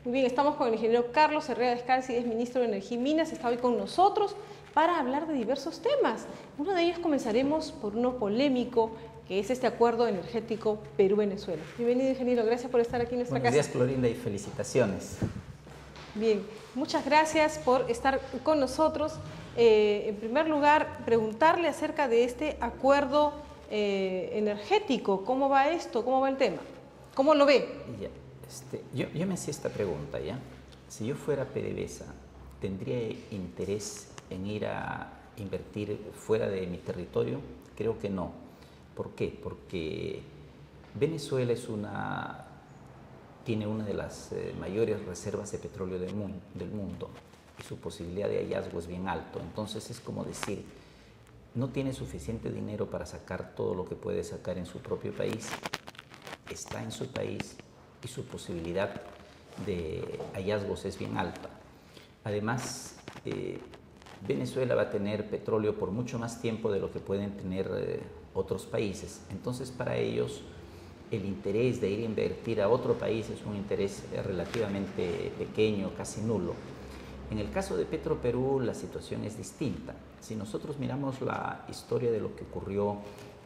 Muy bien, estamos con el ingeniero Carlos Herrera Descalzi, es ministro de Energía y Minas, está hoy con nosotros para hablar de diversos temas. Uno de ellos comenzaremos por uno polémico, que es este acuerdo energético Perú-Venezuela. Bienvenido, ingeniero, gracias por estar aquí en nuestra casa. Buenos días, Clorinda, y felicitaciones. Bien, muchas gracias por estar con nosotros. En primer lugar, preguntarle acerca de este acuerdo energético. ¿Cómo va esto? ¿Cómo va el tema? ¿Cómo lo ve? Yo me hacía esta pregunta, ¿ya? Si yo fuera PDVSA, ¿tendría interés en ir a invertir fuera de mi territorio? Creo que no. ¿Por qué? Porque Venezuela tiene una de las mayores reservas de petróleo del mundo y su posibilidad de hallazgo es bien alto. Entonces es como decir, no tiene suficiente dinero para sacar todo lo que puede sacar en su propio país, está en su país y su posibilidad de hallazgos es bien alta. Además, Venezuela va a tener petróleo por mucho más tiempo de lo que pueden tener otros países. Entonces, para ellos, el interés de ir a invertir a otro país es un interés relativamente pequeño, casi nulo. En el caso de Petroperú, la situación es distinta. Si nosotros miramos la historia de lo que ocurrió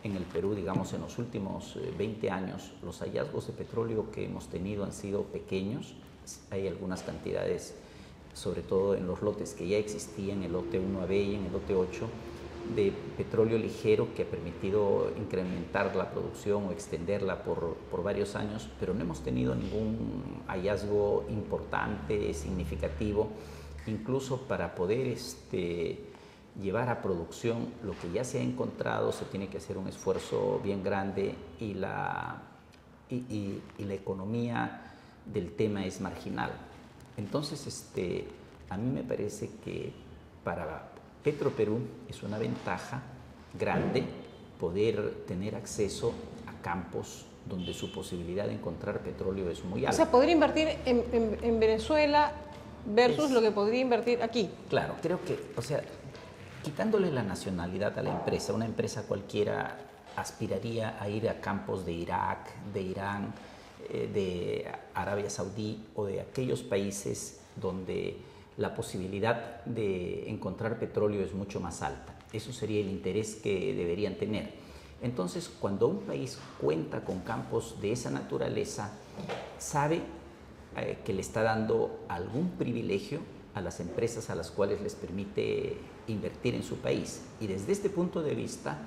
en el Perú, digamos, en los últimos 20 años, los hallazgos de petróleo que hemos tenido han sido pequeños. Hay algunas cantidades, sobre todo en los lotes que ya existían, el lote 1AB y en el lote 8, de petróleo ligero que ha permitido incrementar la producción o extenderla por varios años, pero no hemos tenido ningún hallazgo importante, significativo, incluso para poder llevar a producción lo que ya se ha encontrado. Se tiene que hacer un esfuerzo bien grande y la economía del tema es marginal. Entonces, a mí me parece que para Petroperú es una ventaja grande poder tener acceso a campos donde su posibilidad de encontrar petróleo es muy alta. O sea, podría invertir en Venezuela versus lo que podría invertir aquí. Claro, creo que, o sea, quitándole la nacionalidad a la empresa, una empresa cualquiera aspiraría a ir a campos de Irak, de Irán, de Arabia Saudí o de aquellos países donde la posibilidad de encontrar petróleo es mucho más alta. Eso sería el interés que deberían tener. Entonces, cuando un país cuenta con campos de esa naturaleza, sabe que le está dando algún privilegio a las empresas a las cuales les permite invertir en su país. Y desde este punto de vista,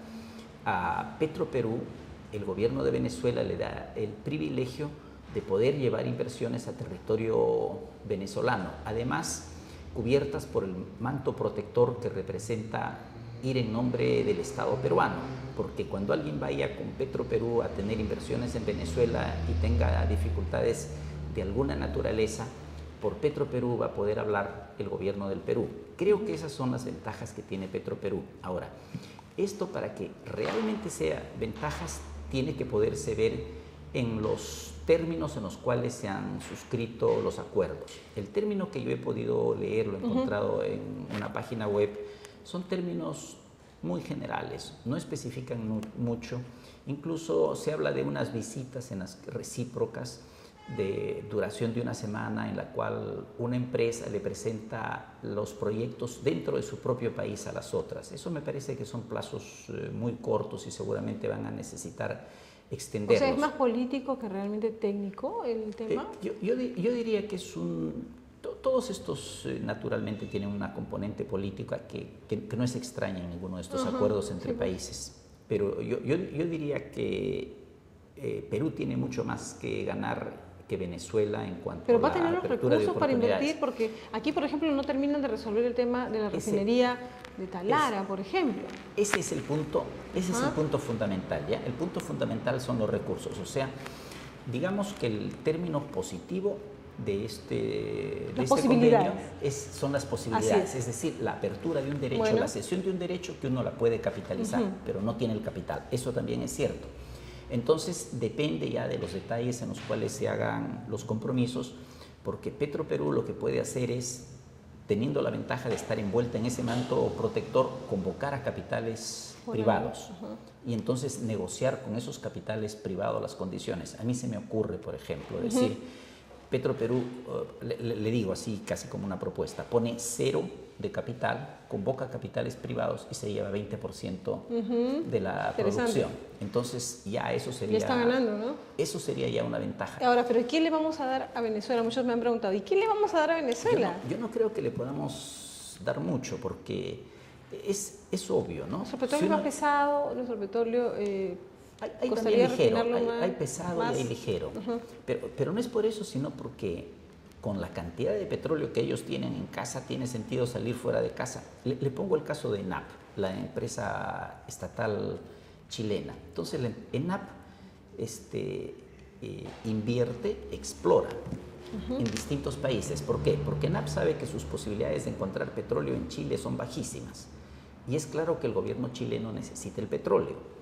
a Petroperú, el gobierno de Venezuela le da el privilegio de poder llevar inversiones a territorio venezolano, además cubiertas por el manto protector que representa ir en nombre del Estado peruano, porque cuando alguien vaya con Petroperú a tener inversiones en Venezuela y tenga dificultades de alguna naturaleza, por Petroperú va a poder hablar el gobierno del Perú. Creo que esas son las ventajas que tiene Petroperú. Ahora, esto para que realmente sea ventajas tiene que poderse ver en los términos en los cuales se han suscrito los acuerdos. El término que yo he podido leer, lo he encontrado en una página web, son términos muy generales, no especifican mucho. Incluso se habla de unas visitas en las recíprocas de duración de una semana en la cual una empresa le presenta los proyectos dentro de su propio país a las otras. Eso me parece que son plazos muy cortos y seguramente van a necesitar extenderlos. O sea, ¿es más político que realmente técnico el tema? Yo diría que es todos estos naturalmente tienen una componente política que no es extraña en ninguno de estos acuerdos entre países. Pero yo diría que Perú tiene mucho más que ganar que Venezuela en cuanto a la apertura de oportunidades. Pero va a tener los recursos para invertir, porque aquí, por ejemplo, no terminan de resolver el tema de la refinería de Talara, por ejemplo. Ese es el punto fundamental, ¿ya? El punto fundamental son los recursos. O sea, digamos que el término positivo de este convenio son las posibilidades, es decir, la apertura de un derecho, la cesión de un derecho que uno la puede capitalizar, pero no tiene el capital. Eso también es cierto. Entonces depende ya de los detalles en los cuales se hagan los compromisos, porque Petroperú lo que puede hacer es, teniendo la ventaja de estar envuelta en ese manto protector, convocar a capitales privados y entonces negociar con esos capitales privados las condiciones. A mí se me ocurre, por ejemplo, decir, Petroperú, le digo así casi como una propuesta, pone 0 de capital, convoca capitales privados y se lleva 20% de la producción. Entonces ya eso sería... Ya está ganando, ¿no? Eso sería ya una ventaja. Ahora, ¿pero ¿quién le vamos a dar a Venezuela? Muchos me han preguntado, ¿y quién le vamos a dar a Venezuela? Yo no creo que le podamos dar mucho porque es obvio, ¿no? Nuestro petróleo es más pesado, nuestro petróleo... hay también ligero, hay pesado más. Y hay ligero. Pero no es por eso, sino porque con la cantidad de petróleo que ellos tienen en casa, tiene sentido salir fuera de casa. Le pongo el caso de ENAP, la empresa estatal chilena. Entonces, ENAP invierte, explora en distintos países. ¿Por qué? Porque ENAP sabe que sus posibilidades de encontrar petróleo en Chile son bajísimas. Y es claro que el gobierno chileno necesita el petróleo.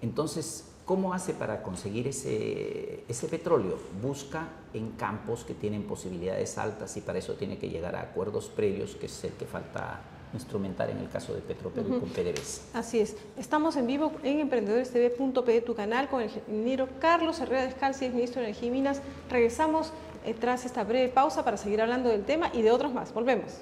Entonces, ¿cómo hace para conseguir ese petróleo? Busca en campos que tienen posibilidades altas y para eso tiene que llegar a acuerdos previos, que es el que falta instrumentar en el caso de Petroperú con PDVSA. Así es. Estamos en vivo en emprendedorestv.pe, tu canal, con el ingeniero Carlos Herrera Descalzi, ministro de Energía y Minas. Regresamos tras esta breve pausa para seguir hablando del tema y de otros más. Volvemos.